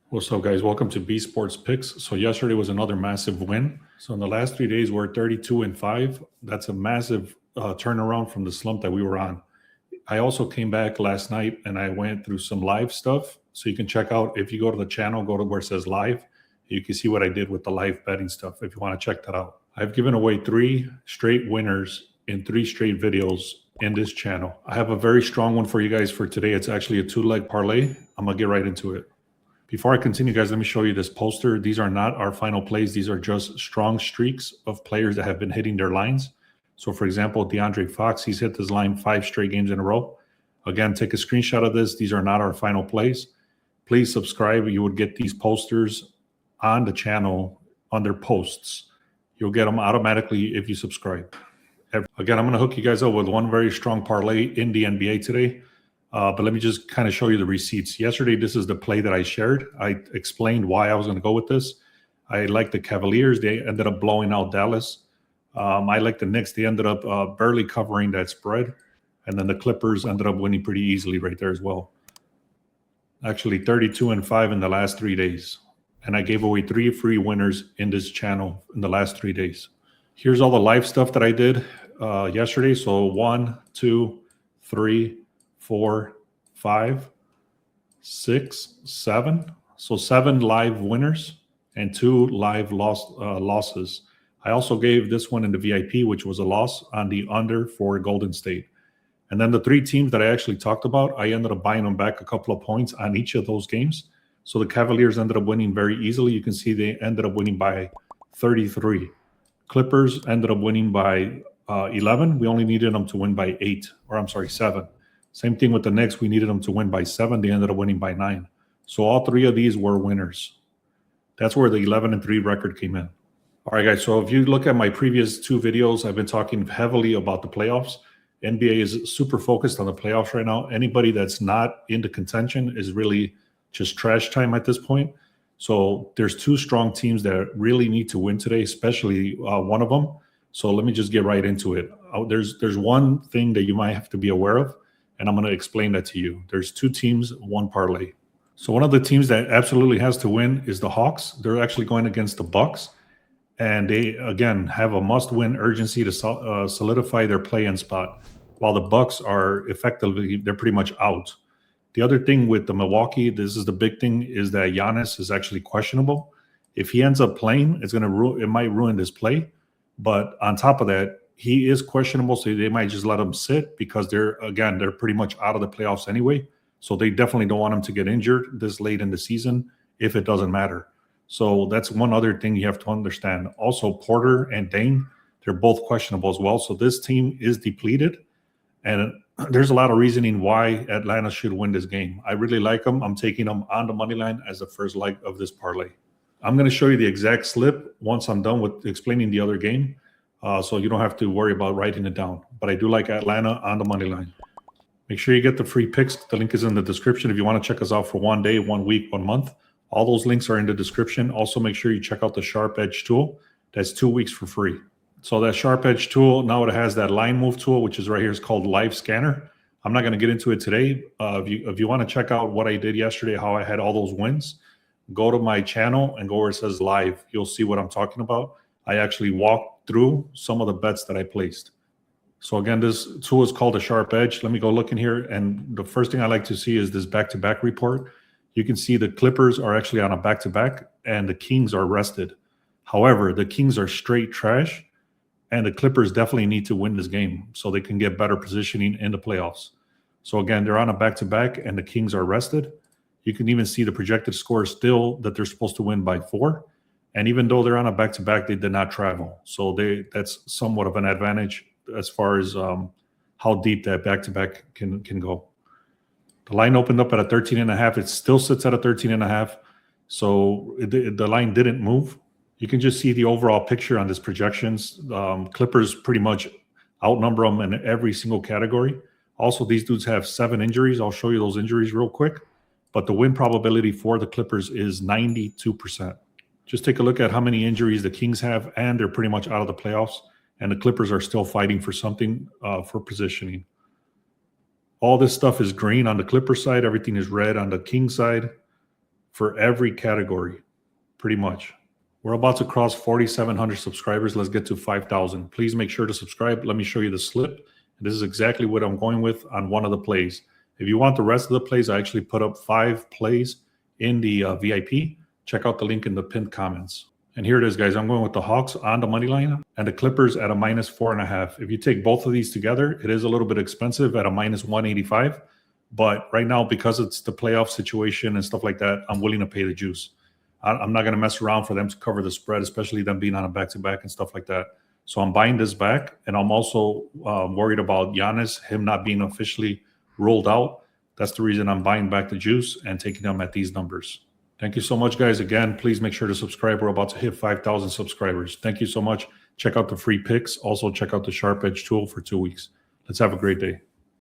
What's up, guys? Welcome to B Sports Picks. So yesterday was another massive win. So in the last 3 days, we're 32-5. That's a massive turnaround from the slump that we were on. I also came back last night and I went through some live stuff. So you can check out, if you go to the channel, go to where it says live. You can see what I did with the live betting stuff if you want to check that out. I've given away 3 straight winners in 3 straight videos in this channel. I have a very strong one for you guys for today. It's actually a 2-leg parlay. I'm going to get right into it. Before I continue, guys, let me show you this poster. These are not our final plays. These are just strong streaks of players that have been hitting their lines. So, for example, DeAndre Fox, he's hit this line 5 straight games in a row. Again, take a screenshot of this. These are not our final plays. Please subscribe. You would get these posters on the channel under posts. You'll get them automatically if you subscribe. Again, I'm going to hook you guys up with one very strong parlay in the NBA today. But let me just kind of show you the receipts. Yesterday, this is the play that I shared. I explained why I was going to go with this. I like the Cavaliers. They ended up blowing out Dallas. I like the Knicks. They ended up barely covering that spread. And then the Clippers ended up winning pretty easily right there as well. Actually, 32-5 in the last 3 days. And I gave away 3 free winners in this channel in the last 3 days. Here's all the live stuff that I did yesterday. So 1, 2, 3, 4, 5, 6, 7. So 7 live winners and 2 live losses. I also gave this one in the VIP, which was a loss on the under for Golden State. And then the 3 teams that I actually talked about, I ended up buying them back a couple of points on each of those games. So the Cavaliers ended up winning very easily. You can see they ended up winning by 33. Clippers ended up winning by 11. We only needed them to win by 7. Same thing with the Knicks. We needed them to win by 7. They ended up winning by 9. So all 3 of these were winners. That's where the 11-3 record came in. All right, guys. So if you look at my previous 2 videos, I've been talking heavily about the playoffs. NBA is super focused on the playoffs right now. Anybody that's not into contention is really just trash time at this point. So there's 2 strong teams that really need to win today, especially one of them. So let me just get right into it. There's one thing that you might have to be aware of, and I'm going to explain that to you. There's 2 teams, 1 parlay. So one of the teams that absolutely has to win is the Hawks. They're actually going against the Bucks, and they, again, have a must-win urgency to solidify their play-in spot, while the Bucks are effectively, they're pretty much out. The other thing with the Milwaukee, this is the big thing, is that Giannis is actually questionable. If he ends up playing, it might ruin this play. But on top of that, he is questionable, so they might just let him sit because they're pretty much out of the playoffs anyway. So they definitely don't want him to get injured this late in the season if it doesn't matter. So that's one other thing you have to understand. Also, Porter and Dame, they're both questionable as well. So this team is depleted. And there's a lot of reasoning why Atlanta should win this game. I really like them. I'm taking them on the money line as the first leg of this parlay. I'm going to show you the exact slip once I'm done with explaining the other game, so you don't have to worry about writing it down. But I do like Atlanta on the money line. Make sure you get the free picks. The link is in the description if you want to check us out for 1 day, 1 week, 1 month. All those links are in the description. Also, make sure you check out the SharpEdge tool. That's 2 weeks for free. So that SharpEdge tool, now it has that line move tool, which is right here. It's called Live Scanner. I'm not going to get into it today. If you want to check out what I did yesterday, how I had all those wins, go to my channel and go where it says live. You'll see what I'm talking about. I actually walked through some of the bets that I placed. So again, this tool is called a SharpEdge. Let me go look in here. And the first thing I like to see is this back-to-back report. You can see the Clippers are actually on a back-to-back and the Kings are rested. However, the Kings are straight trash. And the Clippers definitely need to win this game so they can get better positioning in the playoffs. So again, they're on a back-to-back and the Kings are rested. You can even see the projected score still that they're supposed to win by 4. And even though they're on a back-to-back, they did not travel. So that's somewhat of an advantage as far as how deep that back-to-back can go. The line opened up at a 13.5. It still sits at a 13.5. So the line didn't move. You can just see the overall picture on this projections. Clippers pretty much outnumber them in every single category. Also, these dudes have 7 injuries. I'll show you those injuries real quick. But the win probability for the Clippers is 92%. Just take a look at how many injuries the Kings have, and they're pretty much out of the playoffs. And the Clippers are still fighting for something for positioning. All this stuff is green on the Clipper side. Everything is red on the King side. for every category, pretty much. We're about to cross 4,700 subscribers. Let's get to 5,000. Please make sure to subscribe. Let me show you the slip. This is exactly what I'm going with on one of the plays. If you want the rest of the plays, I actually put up 5 plays in the VIP. Check out the link in the pinned comments. And here it is, guys. I'm going with the Hawks on the money line and the Clippers at a -4.5. If you take both of these together, it is a little bit expensive at a -185. But right now, because it's the playoff situation and stuff like that, I'm willing to pay the juice. I'm not going to mess around for them to cover the spread, especially them being on a back-to-back and stuff like that. So I'm buying this back, and I'm also worried about Giannis, him not being officially ruled out. That's the reason I'm buying back the juice and taking them at these numbers. Thank you so much, guys. Again, please make sure to subscribe. We're about to hit 5,000 subscribers. Thank you so much. Check out the free picks. Also, check out the SharpEdge tool for 2 weeks. Let's have a great day.